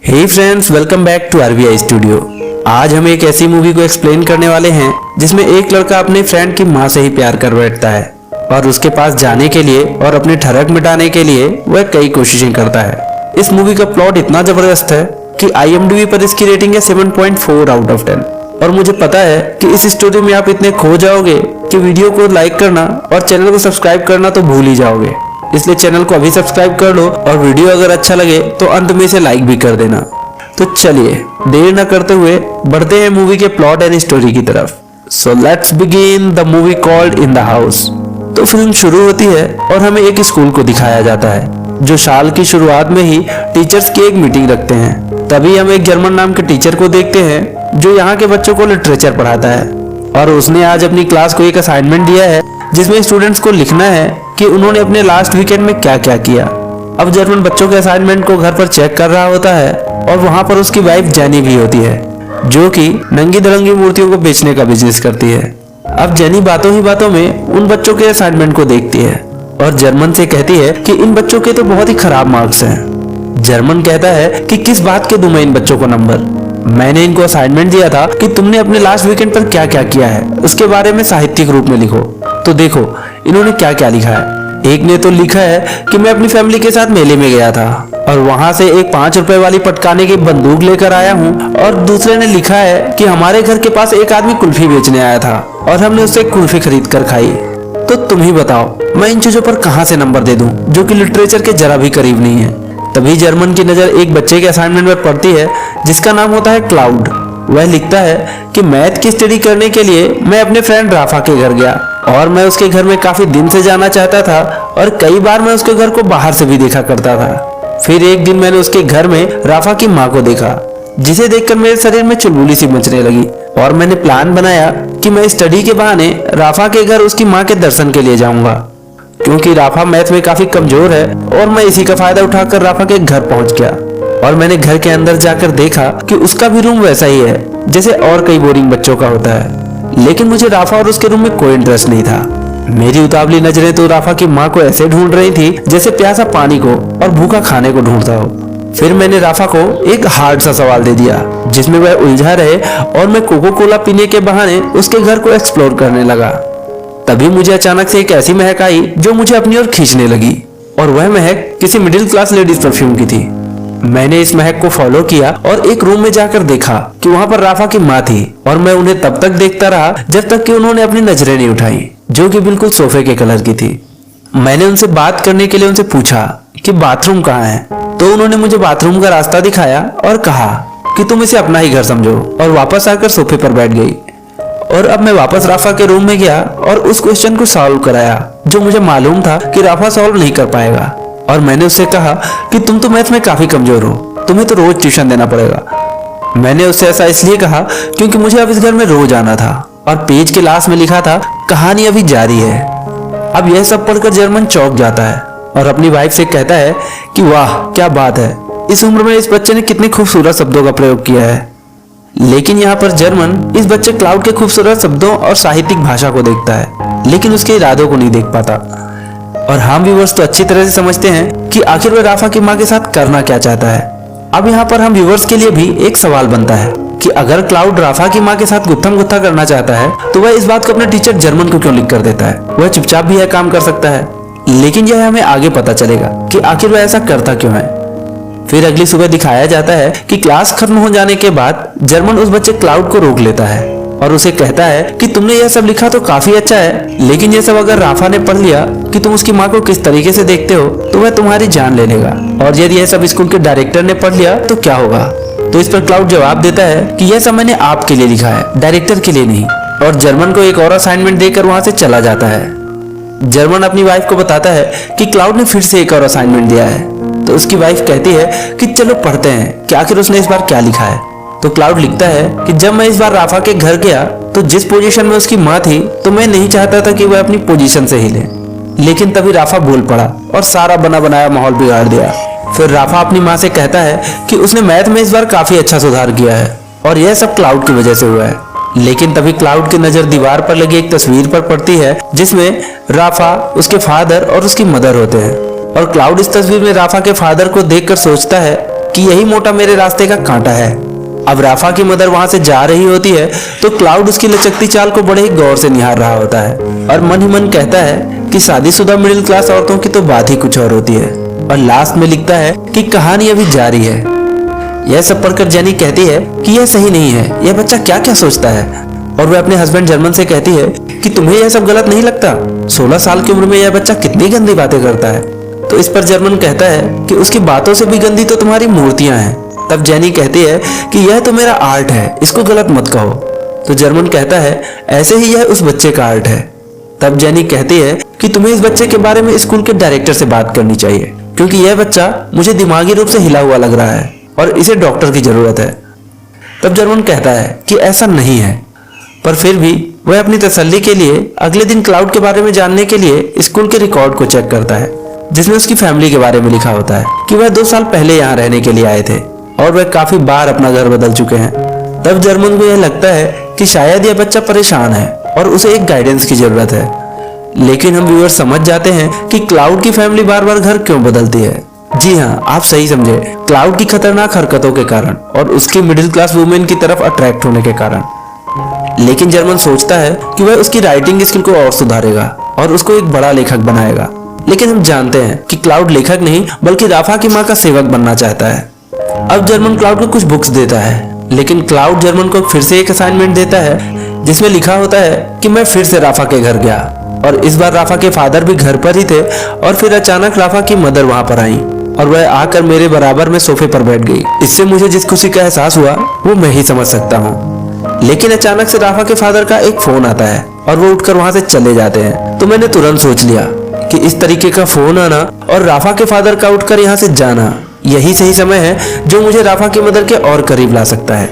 Hey friends, welcome back to RBI studio. आज हम एक ऐसी मूवी को एक्सप्लेन करने वाले हैं जिसमें एक लड़का अपने फ्रेंड की माँ से ही प्यार कर बैठता है और उसके पास जाने के लिए और अपनी ठरक मिटाने के लिए वह कई कोशिशें करता है। इस मूवी का प्लॉट इतना जबरदस्त है कि IMDb पर इसकी रेटिंग है 7.4 आउट ऑफ 10। और मुझे पता है कि इस स्टोरी में आप इतने खो जाओगे कि वीडियो को लाइक करना और चैनल को सब्सक्राइब करना तो भूल ही जाओगे। इसलिए चैनल को अभी सब्सक्राइब कर लो और वीडियो अगर अच्छा लगे तो अंत में इसे लाइक भी कर देना। तो चलिए देर न करते हुए बढ़ते हैं मूवी के प्लॉट एंड स्टोरी की तरफ। So let's begin the movie called in the house. तो फिल्म शुरू होती है और हमें एक स्कूल को दिखाया जाता है जो साल की शुरुआत में ही टीचर्स की एक मीटिंग रखते हैं। तभी हम एक जर्मन नाम के टीचर को देखते हैं जो यहाँ के बच्चों को लिटरेचर पढ़ाता है और उसने आज अपनी क्लास को एक असाइनमेंट दिया है जिसमें स्टूडेंट्स को लिखना है कि उन्होंने अपने लास्ट वीकेंड में क्या क्या किया। अब जर्मन बच्चों के असाइनमेंट को घर पर चेक कर रहा होता है और वहाँ पर उसकी वाइफ जेनी भी होती है जो कि नंगी दरंगी मूर्तियों को बेचने का बिजनेस करती है। अब जेनी बातों ही बातों में उन बच्चों के असाइनमेंट को देखती है और जर्मन से कहती है कि इन बच्चों के तो बहुत ही खराब मार्क्स हैं। जर्मन कहता है कि किस बात के दूं मैं इन बच्चों को नंबर। मैंने इनको असाइनमेंट दिया था कि तुमने अपने लास्ट वीकेंड पर क्या क्या किया है उसके बारे में साहित्यिक रूप में लिखो। तो देखो इन्होंने क्या क्या लिखा है। एक ने तो लिखा है कि मैं अपनी फैमिली के साथ मेले में गया था और वहां से एक 5 रुपए वाली पटकाने की बंदूक लेकर आया हूँ। और दूसरे ने लिखा है कि हमारे घर के पास एक आदमी कुल्फी बेचने आया था और हमने उससे कुल्फी खरीद कर खाई। तो तुम ही बताओ मैं इन चीजों पर कहाँ से नंबर दे दूं जो कि लिटरेचर के जरा भी करीब नहीं है। तभी जर्मन की नजर एक बच्चे के असाइनमेंट पर पड़ती है जिसका नाम होता है क्लाउड। वह लिखता है कि मैथ की स्टडी करने के लिए मैं अपने फ्रेंड राफा के घर गया और मैं उसके घर में काफी दिन से जाना चाहता था और कई बार मैं उसके घर को बाहर से भी देखा करता था। फिर एक दिन मैंने उसके घर में राफा की माँ को देखा जिसे देखकर मेरे शरीर में चुलबुली सी मचने लगी और मैंने प्लान बनाया कि मैं स्टडी के बहाने राफा के घर उसकी माँ के दर्शन के लिए जाऊंगा क्योंकि राफा मैथ में काफी कमजोर है। और मैं इसी का फायदा उठाकर राफा के घर पहुंच गया और मैंने घर के अंदर जाकर देखा कि उसका भी रूम वैसा ही है जैसे और कई बोरिंग बच्चों का होता है। लेकिन मुझे राफा और उसके रूम में कोई इंटरेस्ट नहीं था। मेरी उतावली नजरें तो राफा की माँ को ऐसे ढूंढ रही थी जैसे प्यासा पानी को और भूखा खाने को ढूंढता हो। फिर मैंने राफा को एक हार्ड सा सवाल दे दिया जिसमें वह उलझा रहे और मैं कोको कोला पीने के बहाने उसके घर को एक्सप्लोर करने लगा। तभी मुझे अचानक से एक ऐसी महक आई जो मुझे अपनी ओर खींचने लगी और वह महक किसी मिडिल क्लास लेडीज परफ्यूम की थी। मैंने इस महक को फॉलो किया और एक रूम में जाकर देखा कि वहाँ पर राफा की माँ थी और मैं उन्हें तब तक देखता रहा जब तक कि उन्होंने अपनी नजरें नहीं उठाई जो कि बिल्कुल सोफे के कलर की थी। मैंने उनसे बात करने के लिए उनसे पूछा कि बाथरूम कहाँ है। तो उन्होंने मुझे बाथरूम का रास्ता दिखाया और कहा कि तुम इसे अपना ही घर समझो और वापस आकर सोफे पर बैठ गई। और अब मैं वापस राफा के रूम में गया और उस क्वेश्चन को सॉल्व कराया जो मुझे मालूम था कि राफा सॉल्व नहीं कर पाएगा। और मैंने उससे कहा कि तुम तो मैथ में काफी कमजोर हो, तुम्हें तो रोज ट्यूशन देना पड़ेगा। मैंने उससे ऐसा इसलिए कहा क्योंकि मुझे अब इस घर में रोज आना था। और पेज के लास्ट में लिखा था कहानी अभी जारी है। अब यह सब पढ़कर जर्मन चौंक जाता है और अपनी वाइफ से कहता है कि वाह क्या बात है, इस उम्र में इस बच्चे ने कितने खूबसूरत शब्दों का प्रयोग किया है। लेकिन यहाँ पर जर्मन इस बच्चे क्लाउड के खूबसूरत शब्दों और साहित्यिक भाषा को देखता है लेकिन उसके इरादों को नहीं देख पाता। और हम व्यूवर्स तो अच्छी तरह से समझते हैं कि आखिर वह राफा की माँ के साथ करना क्या चाहता है। अब यहाँ पर हम व्यूवर्स के लिए भी एक सवाल बनता है कि अगर क्लाउड राफा की माँ के साथ गुत्थम गुत्था करना चाहता है तो वह इस बात को अपने टीचर जर्मन को क्यों लिख कर देता है। वह चुपचाप भी यह काम कर सकता है लेकिन यह हमें आगे पता चलेगा कि आखिर वह ऐसा करता क्यों है। फिर अगली सुबह दिखाया जाता है कि क्लास खत्म हो जाने के बाद जर्मन उस बच्चे क्लाउड को रोक लेता है और उसे कहता है कि तुमने यह सब लिखा तो काफी अच्छा है लेकिन यह सब अगर राफा ने पढ़ लिया कि तुम उसकी माँ को किस तरीके से देखते हो तो वह तुम्हारी जान ले लेगा। और यदि यह सब स्कूल के डायरेक्टर ने पढ़ लिया तो क्या होगा। तो इस पर क्लाउड जवाब देता है कि यह सब मैंने आपके लिए लिखा है, डायरेक्टर के लिए नहीं। और जर्मन को एक और असाइनमेंट देकर वहां से चला जाता है। जर्मन अपनी वाइफ को बताता है कि क्लाउड ने फिर से एक और असाइनमेंट दिया है। तो उसकी वाइफ कहती है कि चलो पढ़ते हैं कि आखिर उसने इस बार क्या लिखा है। तो क्लाउड लिखता है कि जब मैं इस बार राफा के घर गया तो जिस पोजीशन में उसकी माँ थी तो मैं नहीं चाहता था कि वह अपनी पोजीशन से हिले। लेकिन तभी राफा बोल पड़ा और सारा बना बनाया माहौल बिगाड़ दिया। फिर राफा अपनी माँ से कहता है कि उसने मैथ में इस बार काफी अच्छा सुधार किया है और यह सब क्लाउड की वजह से हुआ है। लेकिन तभी क्लाउड की नजर दीवार पर लगी एक तस्वीर पर पड़ती है जिसमें राफा, उसके फादर और उसकी मदर होते हैं। और क्लाउड इस तस्वीर में राफा के फादर को देखकर सोचता है कि यही मोटा मेरे रास्ते का कांटा है। अब राफा की मदर वहां से जा रही होती है तो क्लाउड उसकी लचकती चाल को बड़े ही गौर से निहार रहा होता है और मन ही मन कहता है कि शादीशुदा मिडिल क्लास औरतों की तो बात ही कुछ और होती है। और लास्ट में लिखता है कि कहानी अभी जारी है। यह सब पढ़कर जेनी कहती है कि यह सही नहीं है, यह बच्चा क्या क्या सोचता है। और वह अपने हस्बैंड जर्मन से कहती है कि तुम्हें यह सब गलत नहीं लगता? 16 साल की उम्र में यह बच्चा कितनी गंदी बातें करता है। तो इस पर जर्मन कहता है कि उसकी बातों से भी गंदी तो तुम्हारी मूर्तियां हैं। तब जेनी कहती है कि यह तो मेरा आर्ट है, इसको गलत मत कहो। तो जर्मन कहता है ऐसे ही यह उस बच्चे का आर्ट है। तब जेनी कहती है कि तुम्हें इस बच्चे के बारे में स्कूल के डायरेक्टर से बात करनी चाहिए, क्योंकि यह बच्चा मुझे दिमागी रूप से हिला हुआ लग रहा है और इसे डॉक्टर की जरूरत है। तब जर्मन कहता है कि ऐसा नहीं है, पर फिर भी वह अपनी तसल्ली के लिए अगले दिन क्लाउड के बारे में जानने के लिए स्कूल के रिकॉर्ड को चेक करता है, जिसमें उसकी फैमिली के बारे में लिखा होता है कि वह 2 साल पहले यहाँ रहने के लिए आए थे और वह काफी बार अपना घर बदल चुके हैं। तब जर्मन को यह लगता है कि शायद यह बच्चा परेशान है और उसे एक गाइडेंस की जरूरत है। लेकिन हम व्यूअर समझ जाते हैं कि क्लाउड की फैमिली बार बार घर क्यों बदलती है। जी हाँ, आप सही समझे, क्लाउड की खतरनाक हरकतों के कारण और उसकी मिडिल क्लास वुमेन की तरफ अट्रैक्ट होने के कारण। लेकिन जर्मन सोचता है कि वह उसकी राइटिंग स्किल को और सुधारेगा और उसको एक बड़ा लेखक बनाएगा। लेकिन हम जानते हैं कि क्लाउड लेखक नहीं बल्कि राफा की माँ का सेवक बनना चाहता है। अब जर्मन क्लाउड को कुछ बुक्स देता है, लेकिन क्लाउड जर्मन को फिर से एक असाइनमेंट देता है जिसमें लिखा होता है कि मैं फिर से राफा के घर गया और इस बार राफा के फादर भी घर पर ही थे और फिर अचानक राफा की मदर वहां पर आई और वह आकर मेरे बराबर में सोफे पर बैठ गई। इससे मुझे जिस खुशी का एहसास हुआ वो मैं ही समझ सकता हूँ। लेकिन अचानक से राफा के फादर का एक फोन आता है और वो उठकर वहां से चले जाते हैं। तो मैंने तुरंत सोच लिया कि इस तरीके का फोन आना और राफा के फादर का उठकर यहाँ से जाना, यही सही समय है जो मुझे राफा की मदर के और करीब ला सकता है।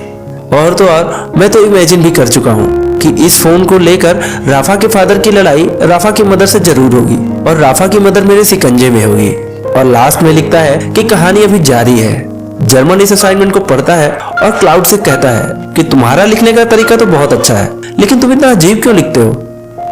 और तो और मैं तो इमेजिन भी कर चुका हूँ कि इस फोन को लेकर राफा के फादर की लड़ाई राफा की मदर से जरूर होगी और राफा की मदर मेरे शिकंजे में होगी। और लास्ट में लिखता है कि कहानी अभी जारी है। जर्मन इस असाइनमेंट को पढ़ता है और क्लाउड से कहता है कि तुम्हारा लिखने का तरीका तो बहुत अच्छा है, लेकिन तुम इतना अजीब क्यों लिखते हो?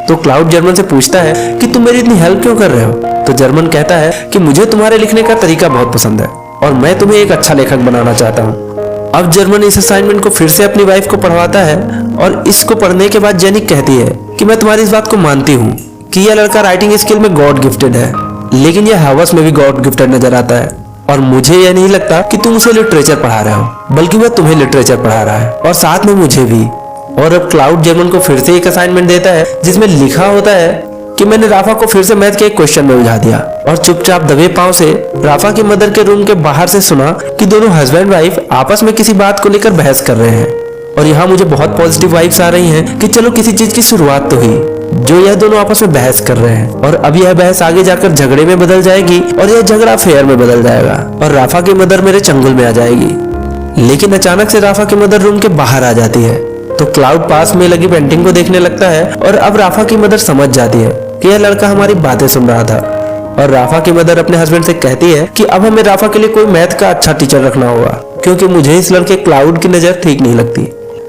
तो क्लाउड जर्मन से पूछता है कि तुम मेरी इतनी हेल्प क्यों कर रहे हो? तो जर्मन कहता है कि मुझे तुम्हारे लिखने का तरीका बहुत पसंद है और मैं तुम्हें एक अच्छा लेखक बनाना चाहता हूँ। अब जर्मन इस असाइनमेंट को फिर से अपनी वाइफ को पढ़वाता है और इसको पढ़ने के बाद जेनी कहती है कि मैं तुम्हारी इस बात को मानती हूँ कि यह लड़का राइटिंग स्किल में गॉड गिफ्टेड है, लेकिन यह हवस में भी गॉड गिफ्टेड नजर आता है और मुझे यह नहीं लगता कि तुम उसे लिटरेचर पढ़ा रहे हो, बल्कि वह तुम्हें लिटरेचर पढ़ा रहा है और साथ में मुझे भी। और अब क्लाउड जर्मन को फिर से एक असाइनमेंट देता है जिसमें लिखा होता है कि मैंने राफा को फिर से मैथ के एक क्वेश्चन में उलझा दिया और चुपचाप दबे पांव से राफा की मदर के रूम के बाहर से सुना कि दोनों हस्बैंड वाइफ आपस में किसी बात को लेकर बहस कर रहे हैं। और यहाँ मुझे बहुत पॉजिटिव वाइब्स आ रही हैं कि चलो किसी चीज की शुरुआत तो हुई, जो यह दोनों आपस में बहस कर रहे हैं और अब यह बहस आगे जाकर झगड़े में बदल जाएगी और यह झगड़ा फेयर में बदल जाएगा और राफा की मदर मेरे चंगुल में आ जाएगी। लेकिन अचानक से राफा की मदर रूम के बाहर आ जाती है तो क्लाउड पास में लगी पेंटिंग को देखने लगता है और अब राफा की मदर समझ जाती है कि यह लड़का हमारी बातें सुन रहा था। और राफा की मदर अपने हस्बैंड से कहती है कि अब हमें राफा के लिए कोई मैथ का अच्छा टीचर रखना होगा, क्योंकि मुझे इस लड़के क्लाउड की नजर ठीक नहीं लगती।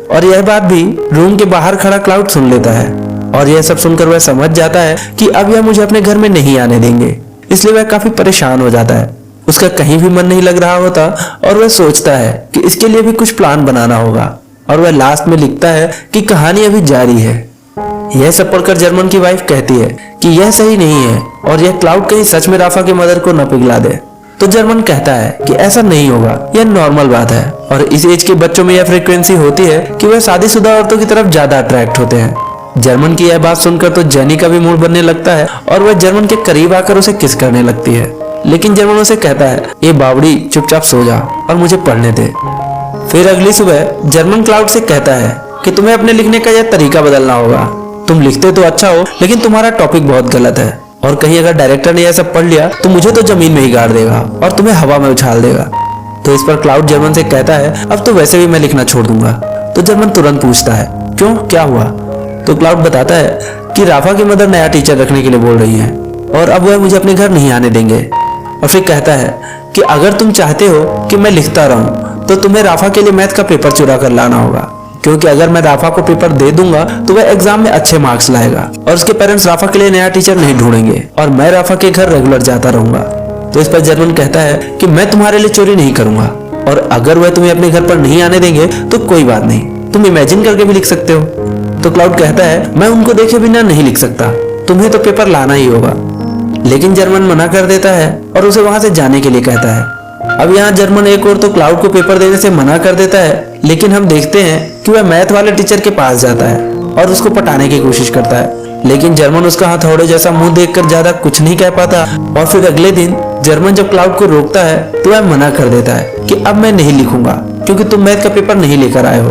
और यह बात भी रूम के बाहर खड़ा क्लाउड सुन लेता है और यह सब सुनकर वह समझ जाता है कि अब यह मुझे अपने घर में नहीं आने देंगे, इसलिए वह काफी परेशान हो जाता है। उसका कहीं भी मन नहीं लग रहा होता और वह सोचता है कि इसके लिए भी कुछ प्लान बनाना होगा। और वह लास्ट में लिखता है कि कहानी अभी जारी है। यह सब पढ़कर जर्मन की वाइफ कहती है कि यह सही नहीं है और यह क्लाउड कहीं सच में राफा की मदर को न पिघला दे। तो जर्मन कहता है कि ऐसा नहीं होगा, यह नॉर्मल बात है और इस एज के बच्चों में यह फ्रीक्वेंसी होती है कि वह शादीशुदा औरतों की तरफ ज्यादा अट्रैक्ट होते हैं। जर्मन की यह बात सुनकर तो जेनी का भी मूड बनने लगता है और वह जर्मन के करीब आकर उसे किस करने लगती है। लेकिन जर्मन उसे कहता है, ये बावड़ी चुपचाप सो जा और मुझे पढ़ने दे। फिर अगली सुबह जर्मन क्लाउड से कहता है कि तुम्हें अपने लिखने का यह तरीका बदलना होगा। तुम लिखते तो अच्छा हो, लेकिन तुम्हारा टॉपिक बहुत गलत है और कहीं अगर डायरेक्टर ने यह सब पढ़ लिया तो मुझे तो जमीन में ही गाड़ देगा और तुम्हें हवा में उछाल देगा। तो इस पर क्लाउड जर्मन से कहता है, अब तो वैसे भी मैं लिखना छोड़ दूंगा। तो जर्मन तुरंत पूछता है, क्यों, क्या हुआ? तो क्लाउड बताता है कि राफा की मदर नया टीचर रखने के लिए बोल रही है और अब वह मुझे अपने घर नहीं आने देंगे। और फिर कहता है कि अगर तुम चाहते हो कि मैं लिखता रहूं तो तुम्हें राफा के लिए मैथ का पेपर चुरा कर लाना होगा, क्योंकि अगर मैं राफा को पेपर दे दूंगा तो वह एग्जाम में अच्छे मार्क्स लाएगा और उसके पेरेंट्स राफा के लिए नया टीचर नहीं ढूंढेंगे और मैं राफा के घर रेगुलर जाता रहूंगा। तो इस पर जर्मन कहता है कि मैं तुम्हारे लिए चोरी नहीं करूंगा, और अगर वह तुम्हें अपने घर पर नहीं आने देंगे तो कोई बात नहीं, तुम इमेजिन करके भी लिख सकते हो। तो क्लाउड कहता है मैं उनको देखे बिना नहीं लिख सकता, तुम्हें तो पेपर लाना ही होगा। लेकिन जर्मन मना कर देता है और उसे वहां से जाने के लिए कहता है। अब यहाँ जर्मन एक और तो क्लाउड को पेपर देने से मना कर देता है, लेकिन हम देखते हैं कि वह मैथ वाले टीचर के पास जाता है और उसको पटाने की कोशिश करता है। लेकिन जर्मन उसका हथौड़े जैसा मुंह देखकर ज्यादा कुछ नहीं कह पाता। और फिर अगले दिन जर्मन जब क्लाउड को रोकता है तो वह मना कर देता है कि अब मैं नहीं लिखूंगा क्योंकि तुम मैथ का पेपर नहीं लेकर आए हो।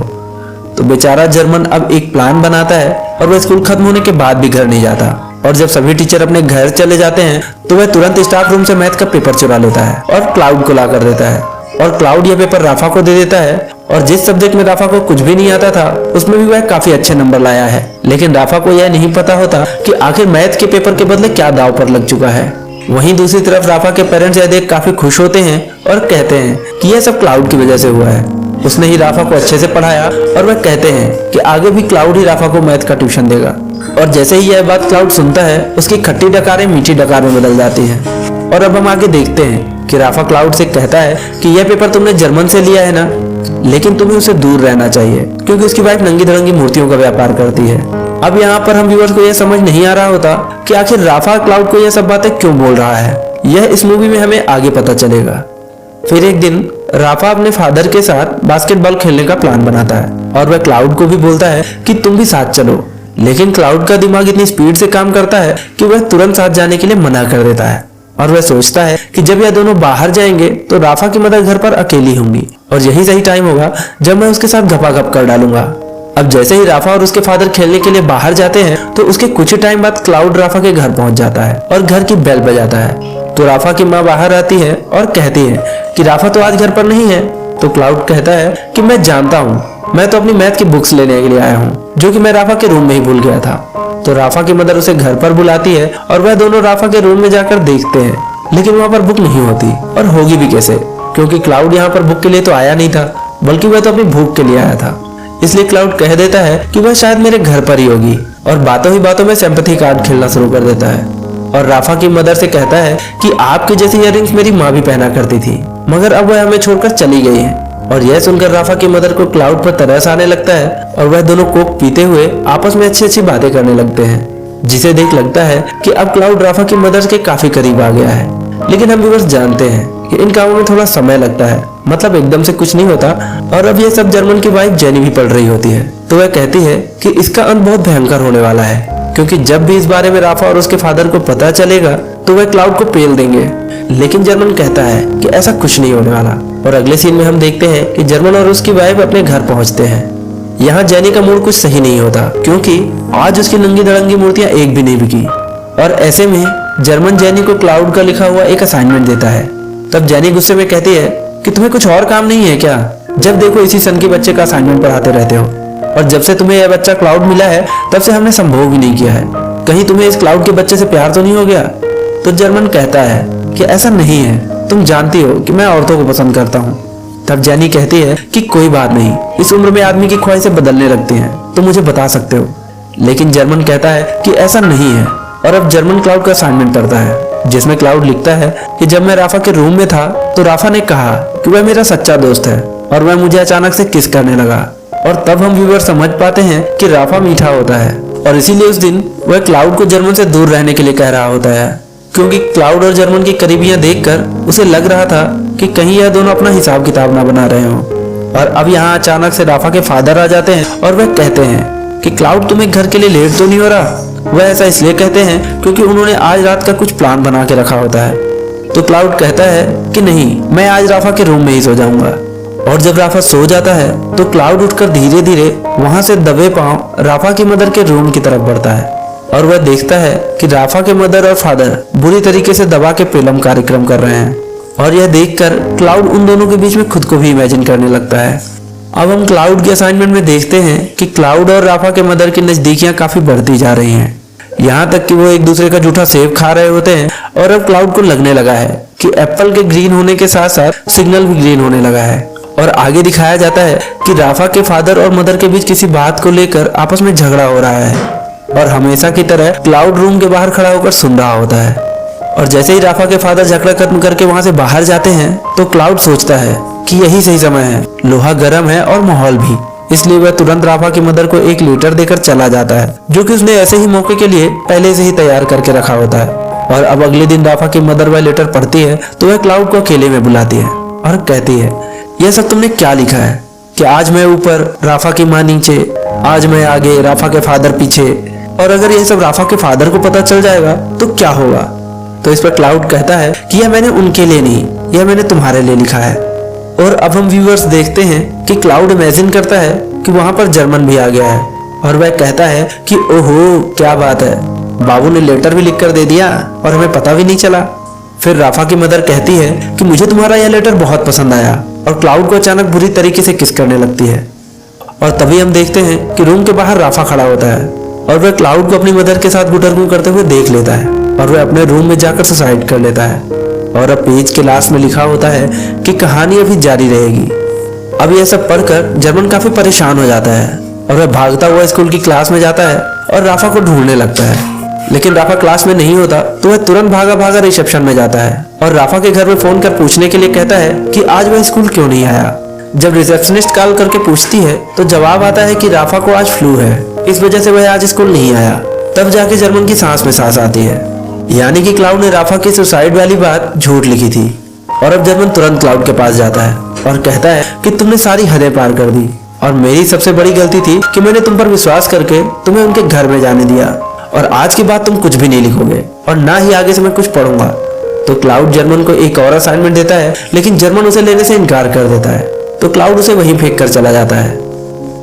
तो बेचारा जर्मन अब एक प्लान बनाता है और वह स्कूल खत्म होने के बाद भी घर नहीं जाता। और जब सभी टीचर अपने घर चले जाते हैं तो वह तुरंत स्टाफ रूम से मैथ का पेपर चुरा लेता है और क्लाउड को ला कर देता है। और क्लाउड यह पेपर राफा को दे देता है और जिस सब्जेक्ट में राफा को कुछ भी नहीं आता था उसमें भी वह काफी अच्छे नंबर लाया है। लेकिन राफा को यह नहीं पता होता कि आखिर मैथ के पेपर के बदले क्या दाव पर लग चुका है। वहीं दूसरी तरफ राफा के पेरेंट्स यह देख काफी खुश होते हैं और कहते हैं कि यह सब क्लाउड की वजह से हुआ है, उसने ही राफा को अच्छे से पढ़ाया। और वह कहते हैं कि आगे भी क्लाउड ही राफा को मैथ का ट्यूशन देगा। और जैसे ही यह बात क्लाउड सुनता है उसकी खट्टी डकारें मीठी डकार में बदल जाती हैं। और अब हम आगे देखते हैं कि राफा क्लाउड से कहता है कि यह पेपर तुमने जर्मन से लिया है ना, लेकिन तुम्हें उसे दूर रहना चाहिए क्योंकि उसकी वाइफ नंगी धड़ंगी मूर्तियों का व्यापार करती है। अब यहाँ पर हम व्यूअर्स को यह समझ नहीं आ रहा होता कि आखिर राफा क्लाउड को यह सब बातें क्यों बोल रहा है। यह इस मूवी में हमें आगे पता चलेगा। फिर एक दिन राफा अपने फादर के साथ बास्केटबॉल खेलने का प्लान बनाता है और वह क्लाउड को भी बोलता है कि तुम भी साथ चलो। लेकिन क्लाउड का दिमाग इतनी स्पीड से काम करता है कि वह तुरंत साथ जाने के लिए मना कर देता है। और वह सोचता है कि जब यह दोनों बाहर जाएंगे तो राफा की मदर घर पर अकेली होंगी और यही सही टाइम होगा जब मैं उसके साथ घपाघप कर डालूंगा। अब जैसे ही राफा और उसके फादर खेलने के लिए बाहर जाते हैं तो उसके कुछ ही टाइम बाद क्लाउड राफा के घर पहुंच जाता है और घर की बेल बजाता है। तो राफा की माँ बाहर आती है और कहती है कि राफा तो आज घर पर नहीं है। तो क्लाउड कहता है कि मैं जानता हूँ, मैं तो अपनी मैथ की बुक्स लेने के लिए आया हूँ जो कि मैं राफा के रूम में ही भूल गया था। तो राफा की मदर उसे घर पर बुलाती है और वह दोनों राफा के रूम में जाकर देखते हैं, लेकिन वहाँ पर बुक नहीं होती और होगी भी कैसे, क्योंकि क्लाउड यहाँ पर बुक के लिए तो आया नहीं था बल्कि वह तो अपनी भूख के लिए आया था। इसलिए क्लाउड कह देता है कि वह शायद मेरे घर पर ही होगी और बातों ही बातों में सिंपैथी कार्ड खेलना शुरू कर देता है। और राफा की मदर से कहता है कि आपके जैसी इयररिंग्स मेरी माँ भी पहना करती थी मगर अब वह हमें छोड़कर चली गई है। और यह सुनकर राफा की मदर को क्लाउड पर तरस आने लगता है और वह दोनों कोक पीते हुए आपस में अच्छी अच्छी बातें करने लगते हैं, जिसे देख लगता है कि अब क्लाउड राफा की मदर के काफी करीब आ गया है। लेकिन हम व्यूअर्स जानते हैं कि इन कामों में थोड़ा समय लगता है, मतलब एकदम से कुछ नहीं होता। और अब यह सब जर्मन की वाइफ जेनी भी पढ़ रही होती है। तो वह कहती है कि इसका अंत बहुत भयंकर होने वाला है क्योंकि जब भी इस बारे में राफा और उसके फादर को पता चलेगा तो वह क्लाउड को पेल देंगे। लेकिन जर्मन कहता है कि ऐसा कुछ नहीं होने वाला। और अगले सीन में हम देखते हैं कि जर्मन और उसकी वाइफ अपने घर पहुंचते हैं। यहाँ जेनी का मूड कुछ सही नहीं होता क्योंकि आज उसकी नंगी धड़ंगी मूर्तियां एक भी नहीं बिकी। और ऐसे में जर्मन जेनी को क्लाउड का लिखा हुआ एक असाइनमेंट देता है। तब जेनी गुस्से में कहती है कि तुम्हें कुछ और काम नहीं है क्या, जब देखो इसी सन के बच्चे का असाइनमेंट पढ़ाते रहते हो। और जब से तुम्हें यह बच्चा क्लाउड मिला है तब से हमने संभोग भी नहीं किया है, कहीं तुम्हें इस क्लाउड के बच्चे से प्यार तो नहीं हो गया। तो जर्मन कहता है कि ऐसा नहीं है, तुम जानती हो कि मैं औरतों को पसंद करता हूँ। तब जेनी कहती है कि कोई बात नहीं, इस उम्र में आदमी की ख्वाहिशें बदलने लगती हैं, तुम मुझे बता सकते हो। लेकिन जर्मन कहता है कि ऐसा नहीं है। और अब जर्मन क्लाउड का असाइनमेंट करता है जिसमें क्लाउड लिखता है कि जब मैं राफा के रूम में था तो राफा ने कहा कि वह मेरा सच्चा दोस्त है और वह मुझे अचानक से किस करने लगा। और तब हम व्यूअर समझ पाते हैं कि राफा मीठा होता है और इसीलिए उस दिन वह क्लाउड को जर्मन से दूर रहने के लिए कह रहा होता है, क्योंकि क्लाउड और जर्मन की करीबियां देखकर उसे लग रहा था कि कहीं यह दोनों अपना हिसाब किताब ना बना रहे हों। और अब यहाँ अचानक से राफा के फादर आ जाते हैं और वह कहते हैं कि क्लाउड तुम्हें घर के लिए लेट तो नहीं हो रहा। वह ऐसा इसलिए कहते हैं क्योंकि उन्होंने आज रात का कुछ प्लान बना के रखा होता है। तो क्लाउड कहता है कि नहीं, मैं आज राफा के रूम में ही सो जाऊंगा। और जब राफा सो जाता है तो क्लाउड उठकर धीरे धीरे वहां से दबे पांव राफा की मदर के रूम की तरफ बढ़ता है और वह देखता है कि राफा के मदर और फादर बुरी तरीके से दबा के प्रेम कार्यक्रम कर रहे हैं। और यह देखकर क्लाउड उन दोनों के बीच में खुद को भी इमेजिन करने लगता है। अब हम क्लाउड के असाइनमेंट में देखते हैं कि क्लाउड और राफा के मदर की नजदीकियां काफी बढ़ती जा रही हैं, यहाँ तक कि वो एक दूसरे का जूठा सेब खा रहे होते हैं। और अब क्लाउड को लगने लगा है कि एप्पल के ग्रीन होने के साथ साथ सिग्नल भी ग्रीन होने लगा है। और आगे दिखाया जाता है कि राफा के फादर और मदर के बीच किसी बात को लेकर आपस में झगड़ा हो रहा है और हमेशा की तरह क्लाउड रूम के बाहर खड़ा होकर सुन रहा होता है। और जैसे ही राफा के फादर झगड़ा खत्म करके वहाँ से बाहर जाते हैं तो क्लाउड सोचता है कि यही सही समय है, लोहा गर्म है और माहौल भी। इसलिए वह तुरंत राफा की मदर को एक लेटर देकर चला जाता है, जो कि उसने ऐसे ही मौके के लिए पहले से ही तैयार करके रखा होता है। और अब अगले दिन राफा की मदर वह लेटर पढ़ती है तो वह क्लाउड को अकेले में बुलाती है और कहती है, यह सब तुमने क्या लिखा है कि आज मैं ऊपर, राफा की माँ नीचे, आज मैं आगे, राफा के फादर पीछे, और अगर यह सब राफा के फादर को पता चल जाएगा तो क्या होगा। तो इस पर क्लाउड कहता है कि यह मैंने उनके लिए नहीं, यह मैंने तुम्हारे लिए लिखा है। और अब हम व्यूअर्स देखते हैं कि क्लाउड इमेजिन करता है कि वहां पर जर्मन भी आ गया है और वह कहता है कि ओहो क्या बात है, बाबू ने लेटर भी लिख कर दे दिया और हमें पता भी नहीं चला। फिर राफा की मदर कहती है कि मुझे तुम्हारा यह लेटर बहुत पसंद आया, और क्लाउड को अचानक बुरी तरीके से किस करने लगती है। और तभी हम देखते हैं कि रूम के बाहर राफा खड़ा होता है और वह क्लाउड को अपनी मदर के साथ गुटरगू करते हुए देख लेता है और वह अपने रूम में जाकर सुसाइड कर लेता है। और अब पेज के लास्ट में लिखा होता है कि कहानी अभी जारी रहेगी। अब यह सब पढ़कर जर्मन काफी परेशान हो जाता है और वह भागता हुआ स्कूल की क्लास में जाता है और राफा को ढूंढने लगता है। लेकिन राफा क्लास में नहीं होता तो वह तुरंत भागा भागा रिसेप्शन में जाता है और राफा के घर में फोन कर पूछने के लिए कहता है कि आज वह स्कूल क्यों नहीं आया। जब रिसेप्शनिस्ट कॉल करके पूछती है तो जवाब आता है कि राफा को आज फ्लू है, इस वजह से वह आज स्कूल नहीं आया। तब जाके जर्मन की सांस में सांस आती है, यानी कि क्लाउड ने राफा की सुसाइड वाली बात झूठ लिखी थी। और अब जर्मन तुरंत क्लाउड के पास जाता है और कहता है कि तुमने सारी हदें पार कर दी और मेरी सबसे बड़ी गलती थी कि मैंने तुम पर विश्वास करके तुम्हें उनके घर में जाने दिया, और आज के बाद तुम कुछ भी नहीं लिखोगे और ना ही आगे से मैं कुछ पढ़ूंगा। तो क्लाउड जर्मन को एक और असाइनमेंट देता है, लेकिन जर्मन उसे लेने से इनकार कर देता है। तो क्लाउड उसे वहीं फेंक कर चला जाता है,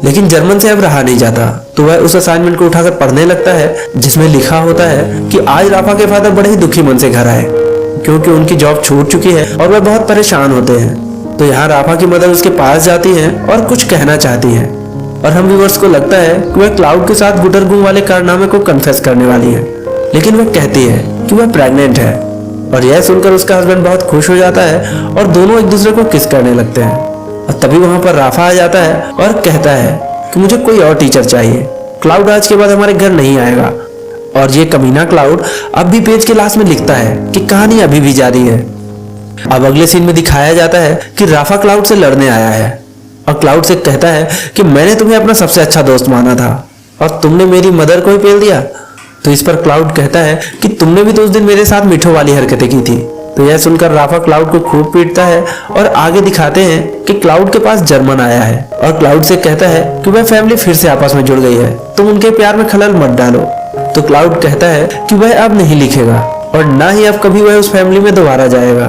लेकिन जर्मन से अब रहा नहीं जाता तो वह उस असाइनमेंट को उठाकर पढ़ने लगता है, जिसमें लिखा होता है कि आज राफा के फादर बड़े ही दुखी मन से घर आए क्योंकि उनकी जॉब छूट चुकी है और वह बहुत परेशान होते हैं। तो यहाँ राफा की मदर उसके पास जाती है और कुछ कहना चाहती है, और हम व्यूअर्स को लगता है कि वह क्लाउड के साथ गुटरगू वाले कारनामे को कन्फेस करने वाली है, लेकिन वह कहती है कि वह प्रेग्नेंट है। और यह सुनकर उसका हस्बैंड बहुत खुश हो जाता है और दोनों एक दूसरे को किस करने लगते हैं। और तभी वहां पर राफा आ जाता है और कहता है कि मुझे कोई और टीचर चाहिए, क्लाउड आज के बाद हमारे घर नहीं आएगा। और ये कमीना क्लाउड अब भी पेज के लास्ट में लिखता है कि कहानी अभी भी जारी है। अब अगले सीन में दिखाया जाता है कि राफा क्लाउड से लड़ने आया है और क्लाउड से कहता है कि मैंने तुम्हें अपना सबसे अच्छा दोस्त माना था और तुमने मेरी मदर को ही पेल दिया। तो इस पर क्लाउड कहता है कि तुमने भी तो उस दिन मेरे साथ मीठो वाली हरकतें की थी। तो यह सुनकर राफा क्लाउड को खूब पीटता है और आगे दिखाते हैं कि क्लाउड के पास जर्मन आया है और क्लाउड से कहता है कि वह फैमिली फिर से आपस में जुड़ गई है, तुम उनके प्यार में खलल मत डालो। तो क्लाउड कहता है कि वह अब नहीं लिखेगा और ना ही अब कभी वह उस फैमिली में दोबारा जाएगा।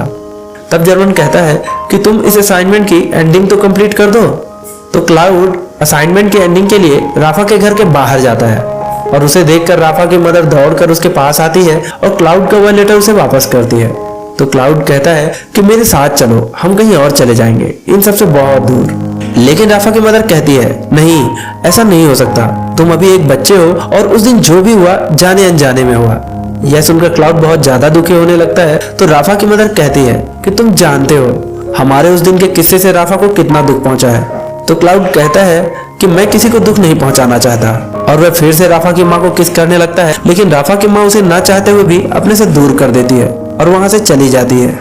तब जर्मन कहता है कि तुम इस असाइनमेंट की एंडिंग तो कंप्लीट कर दो। तो क्लाउड असाइनमेंट की एंडिंग के लिए राफा के घर के बाहर जाता है और उसे देखकर राफा की मदर दौड़कर उसके पास आती है और क्लाउड का वह लेटर उसे वापस करती है। तो क्लाउड कहता है कि मेरे साथ चलो, हम कहीं और चले जाएंगे, इन सबसे बहुत दूर। लेकिन राफा की मदर कहती है नहीं, ऐसा नहीं हो सकता, तुम अभी एक बच्चे हो और उस दिन जो भी हुआ जाने अनजाने में हुआ। यह सुनकर क्लाउड बहुत ज्यादा दुखी होने लगता है। तो राफा की मदर कहती है कि तुम जानते हो हमारे उस दिन के किस्से से राफा को कितना दुख पहुंचा है। तो क्लाउड कहता है कि मैं किसी को दुख नहीं पहुंचाना चाहता, और वह फिर से राफा की माँ को किस करने लगता है, लेकिन राफा की माँ उसे ना चाहते हुए भी अपने से दूर कर देती है और वहां से चली जाती है।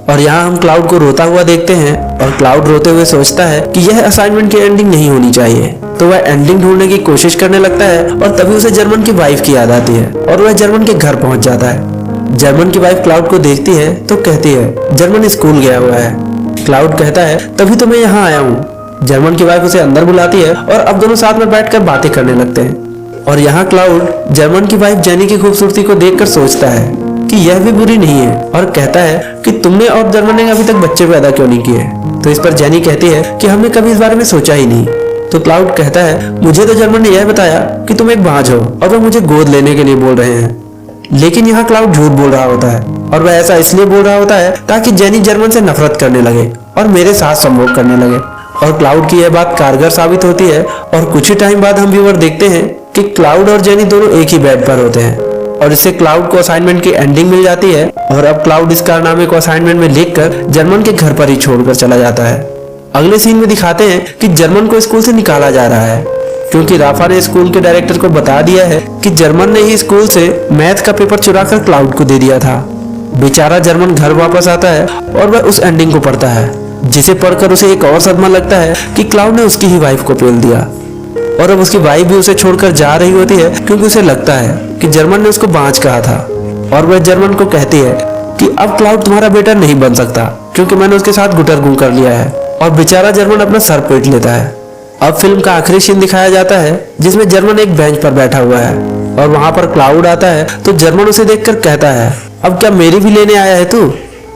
और यहाँ हम क्लाउड को रोता हुआ देखते हैं और क्लाउड रोते हुए सोचता है कि यह असाइनमेंट की एंडिंग नहीं होनी चाहिए। तो वह एंडिंग ढूंढने की कोशिश करने लगता है और तभी उसे जर्मन की वाइफ की याद आती है और वह जर्मन के घर पहुंच जाता है। जर्मन की वाइफ क्लाउड को देखती है तो कहती है जर्मन स्कूल गया हुआ है। क्लाउड कहता है तभी तो मैं यहाँ आया हूँ। जर्मन की वाइफ उसे अंदर बुलाती है और अब दोनों साथ में बैठकर बातें करने लगते हैं। और यहाँ क्लाउड जर्मन की वाइफ जेनी की खूबसूरती को देखकर सोचता है कि यह भी बुरी नहीं है और कहता है कि तुमने और जर्मन ने अभी तक बच्चे पैदा क्यों नहीं किए। तो इस पर जेनी कहती है कि हमने कभी इस बारे में सोचा ही नहीं। तो क्लाउड कहता है मुझे तो जर्मन ने यह बताया कि तुम एक बांझ हो और वह मुझे गोद लेने के लिए बोल रहे हैं। लेकिन यहाँ क्लाउड झूठ बोल रहा होता है और वह ऐसा इसलिए बोल रहा होता है ताकि जेनी जर्मन से नफरत करने लगे और मेरे साथ संभोग करने लगे। और क्लाउड की यह बात कारगर साबित होती है और कुछ ही टाइम बाद हम व्यूअर देखते हैं कि क्लाउड और जेनी दोनों एक ही बेड पर होते हैं और इससे क्लाउड को असाइनमेंट की एंडिंग मिल जाती है। और अब क्लाउड इस कारनामे को असाइनमेंट में लिखकर जर्मन के घर पर ही छोड़कर चला जाता है। अगले सीन में दिखाते हैं कि जर्मन को स्कूल से निकाला जा रहा है क्योंकि राफा ने स्कूल के डायरेक्टर को बता दिया है कि जर्मन ने ही स्कूल से मैथ का पेपर चुराकर क्लाउड को दे दिया था। बेचारा जर्मन घर वापस आता है और वह उस एंडिंग को पढ़ता है, जिसे पढ़कर उसे एक और सदमा लगता है कि क्लाउड ने उसकी ही वाइफ को पेल दिया और अब उसकी वाइफ भी उसे छोड़कर जा रही होती है, क्योंकि उसे लगता है कि जर्मन ने उसको बांझ कहा था। और वह जर्मन को कहती है कि अब क्लाउड तुम्हारा बेटा नहीं बन सकता, क्योंकि मैंने उसके साथ गुटरगुं कर लिया है। और बेचारा जर्मन अपना सर पीट लेता है। अब फिल्म का आखिरी सीन दिखाया जाता है, जिसमें जर्मन एक बेंच पर बैठा हुआ है और वहां पर क्लाउड आता है। तो जर्मन उसे देखकर कहता है, अब क्या मेरी भी लेने आया है तू?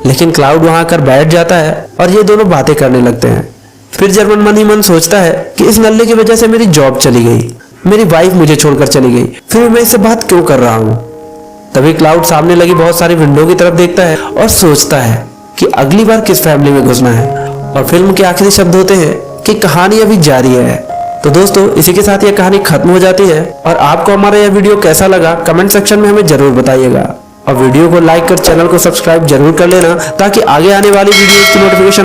लेकिन क्लाउड वहां आकर बैठ जाता है और ये दोनों बातें करने लगते हैं। फिर जर्मन मन ही मन सोचता है कि इस नल्ले की वजह से मेरी जॉब चली गई, मेरी वाइफ मुझे छोड़कर चली गई, फिर मैं इससे बात क्यों कर रहा हूँ। तभी क्लाउड सामने लगी बहुत सारी विंडो की तरफ देखता है और सोचता है कि अगली बार किस फैमिली में घुसना है। और फिल्म के आखिरी शब्द होते हैं कि कहानी अभी जारी है। तो दोस्तों, इसी के साथ यह कहानी खत्म हो जाती है। और आपको हमारा यह वीडियो कैसा लगा कमेंट सेक्शन में हमें जरूर बताइएगा। और वीडियो को लाइक कर चैनल को सब्सक्राइब जरूर कर लेना, ताकि आगे आने वाली वीडियोस की नोटिफिकेशन